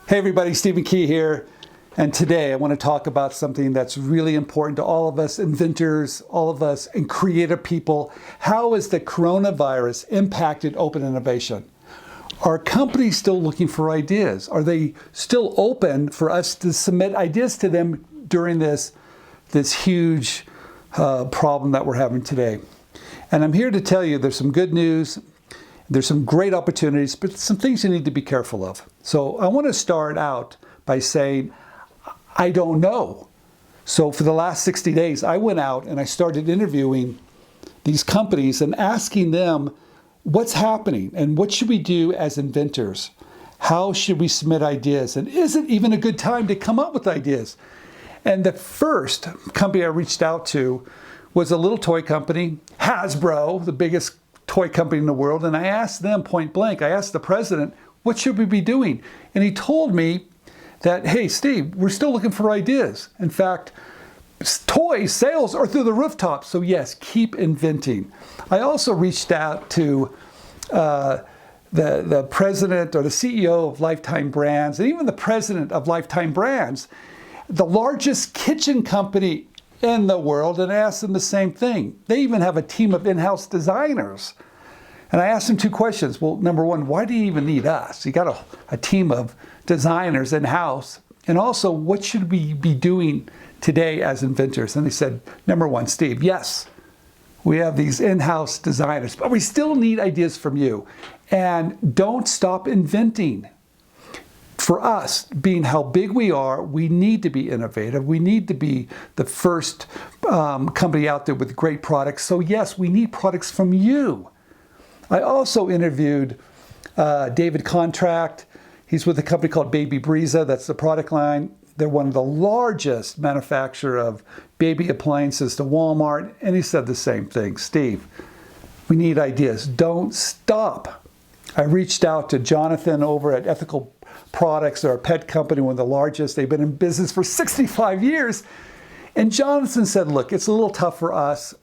Hey everybody, Stephen Key here, and today I want to talk about something that's really important to all of us inventors, all of us and creative people. How has the coronavirus impacted open innovation? Are companies still looking for ideas? Are they still open for us to submit ideas to them during this huge problem that we're having today? And I'm here to tell you there's some good news. There's some great opportunities, but some things you need to be careful of. So I want to start out by saying, I don't know. So for the last 60 days, I went out and I started interviewing these companies and asking them what's happening and what should we do as inventors? How should we submit ideas? And is it even a good time to come up with ideas? And the first company I reached out to was a little toy company, Hasbro, the biggest toy company in the world, and I asked them point blank, I asked the president, what should we be doing? And he told me that, hey, Steve, we're still looking for ideas. In fact, toy sales are through the rooftop, so yes, keep inventing. I also reached out to the president or the CEO of Lifetime Brands, and even the president of Lifetime Brands, the largest kitchen company in the world, and I asked them the same thing. They even have a team of in-house designers. And I asked them two questions. Well, number one, why do you even need us? You got a team of designers in-house. And also, what should we be doing today as inventors? And they said, number one, Steve, yes, we have these in-house designers, but we still need ideas from you. And don't stop inventing. For us, being how big we are, we need to be innovative. We need to be the first company out there with great products. So yes, we need products from you. I also interviewed David Contract. He's with a company called Brezza. That's the product line. They're one of the largest manufacturer of baby appliances to Walmart. And he said the same thing. Steve, we need ideas. Don't stop. I reached out to Jonathan over at Ethical Products. They're a pet company, one of the largest. They've been in business for 65 years. And Jonathan said, look, it's a little tough for us.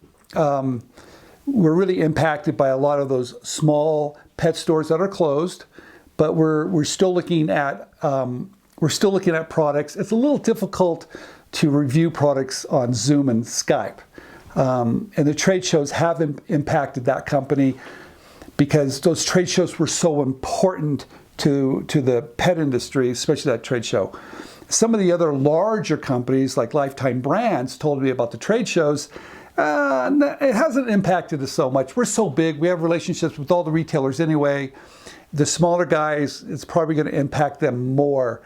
We're really impacted by a lot of those small pet stores that are closed, but we're still looking at products. It's a little difficult to review products on Zoom and Skype. And the trade shows have impacted that company because those trade shows were so important to the pet industry, especially that trade show. Some of the other larger companies like Lifetime Brands told me about the trade shows. It hasn't impacted us so much. We're so big. We have relationships with all the retailers anyway. The smaller guys, it's probably going to impact them more.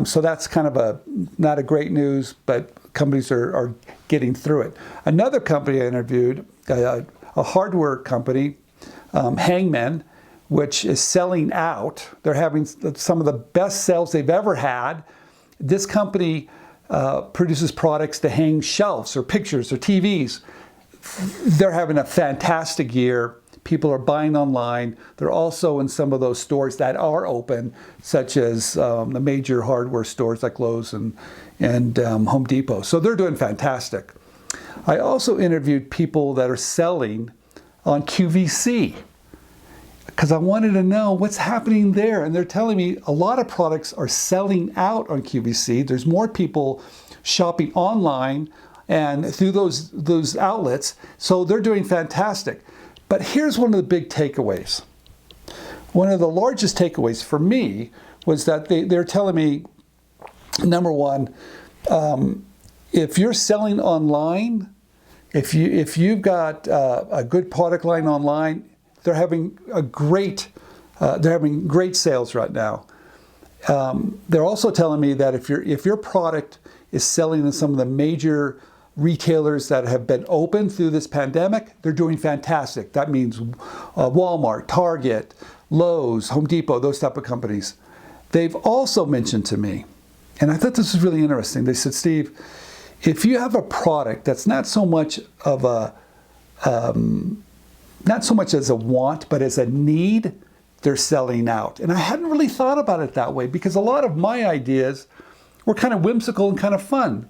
So that's kind of not a great news, but companies are getting through it. Another company I interviewed, a hardware company, Hangman, which is selling out. They're having some of the best sales they've ever had. This company produces products to hang shelves or pictures or TVs. They're having a fantastic year. People are buying online. They're also in some of those stores that are open, such as the major hardware stores like Lowe's and Home Depot. So they're doing fantastic. I also interviewed people that are selling on QVC, because I wanted to know what's happening there. And they're telling me a lot of products are selling out on QVC. There's more people shopping online and through those outlets. So they're doing fantastic. But here's one of the big takeaways. One of the largest takeaways for me was that they're telling me, number one, if you're selling online, if you've got a good product line online, they're having great sales right now. They're also telling me that if your product is selling in some of the major retailers that have been open through this pandemic, they're doing fantastic. That means Walmart, Target, Lowe's, Home Depot, those type of companies. They've also mentioned to me, and I thought this was really interesting. They said, Steve, if you have a product that's not so much as a want, but as a need, they're selling out. And I hadn't really thought about it that way because a lot of my ideas were kind of whimsical and kind of fun.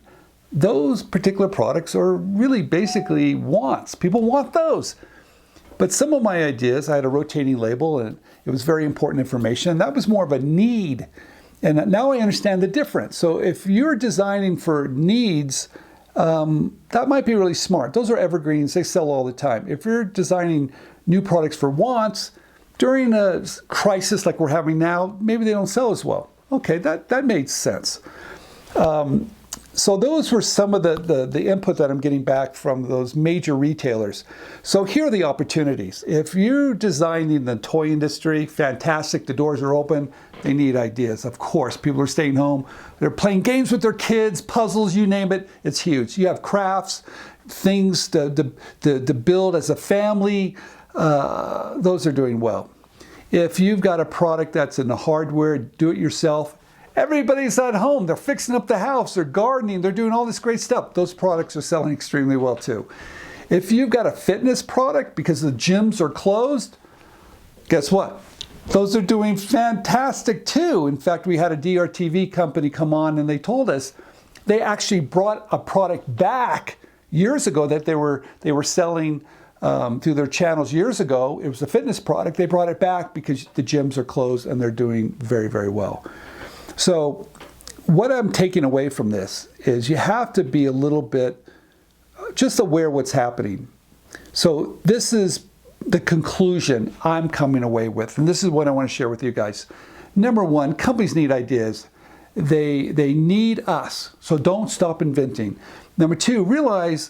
Those particular products are really basically wants. People want those. But some of my ideas, I had a rotating label and it was very important information. And that was more of a need. And now I understand the difference. So if you're designing for needs, that might be really smart. Those are evergreens. They sell all the time. If you're designing new products for wants, during a crisis like we're having now, maybe they don't sell as well. Okay, that made sense. So those were some of the input that I'm getting back from those major retailers. So here are the opportunities. If you're designing the toy industry, fantastic, the doors are open, they need ideas. Of course, people are staying home, they're playing games with their kids, puzzles, you name it, it's huge. You have crafts, things to build as a family, those are doing well. If you've got a product that's in the hardware, do it yourself, everybody's at home, they're fixing up the house, they're gardening, they're doing all this great stuff. Those products are selling extremely well too. If you've got a fitness product because the gyms are closed, guess what? Those are doing fantastic too. In fact, we had a DRTV company come on and they told us they actually brought a product back years ago that they were selling through their channels years ago. It was a fitness product. They brought it back because the gyms are closed and they're doing very, very well. So what I'm taking away from this is you have to be a little bit just aware what's happening. So this is the conclusion I'm coming away with, and this is what I want to share with you guys. Number one, companies need ideas. They need us, so don't stop inventing. Number two, realize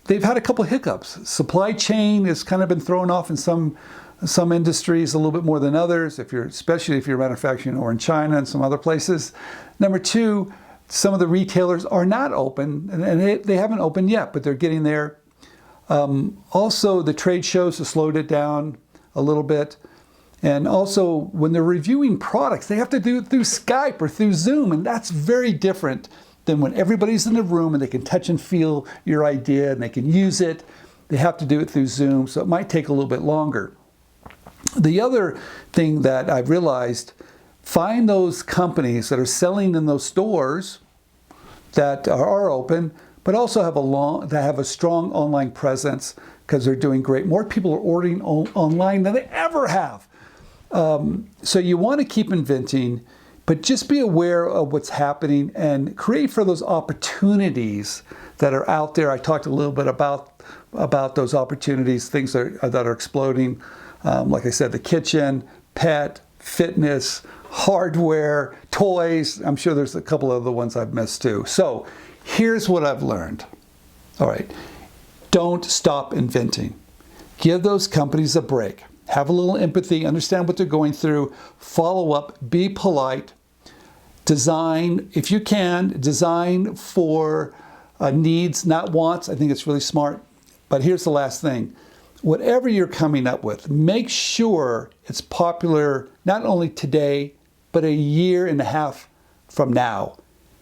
they've had a couple hiccups. Supply chain has kind of been thrown off in some industries a little bit more than others, especially if you're manufacturing or in China and some other places. Number two, some of the retailers are not open, and they haven't opened yet, but they're getting there. Also, the trade shows have slowed it down a little bit. And also, when they're reviewing products, they have to do it through Skype or through Zoom, and that's very different than when everybody's in the room and they can touch and feel your idea and they can use it. They have to do it through Zoom, so it might take a little bit longer. The other thing that I've realized, find those companies that are selling in those stores that are open, but also have a strong online presence because they're doing great. More people are ordering online than they ever have. So you want to keep inventing, but just be aware of what's happening and create for those opportunities that are out there. I talked a little bit about those opportunities, things that are exploding. Like I said, the kitchen, pet, fitness, hardware, toys. I'm sure there's a couple other ones I've missed too. So here's what I've learned. All right, don't stop inventing. Give those companies a break. Have a little empathy, understand what they're going through, follow up, be polite, design, if you can, design for needs, not wants. I think it's really smart. But here's the last thing. Whatever you're coming up with, make sure it's popular not only today, but a year and a half from now.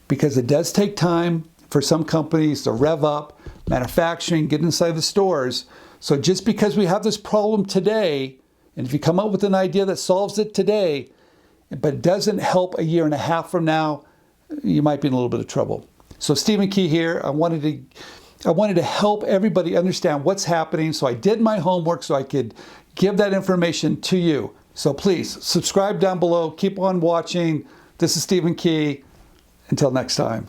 Because it does take time for some companies to rev up, manufacturing, get inside the stores. So just because we have this problem today, and if you come up with an idea that solves it today, but doesn't help a year and a half from now, you might be in a little bit of trouble. So Stephen Key here. I wanted to help everybody understand what's happening, so I did my homework so I could give that information to you. So please subscribe down below. Keep on watching. This is Stephen Key. Until next time.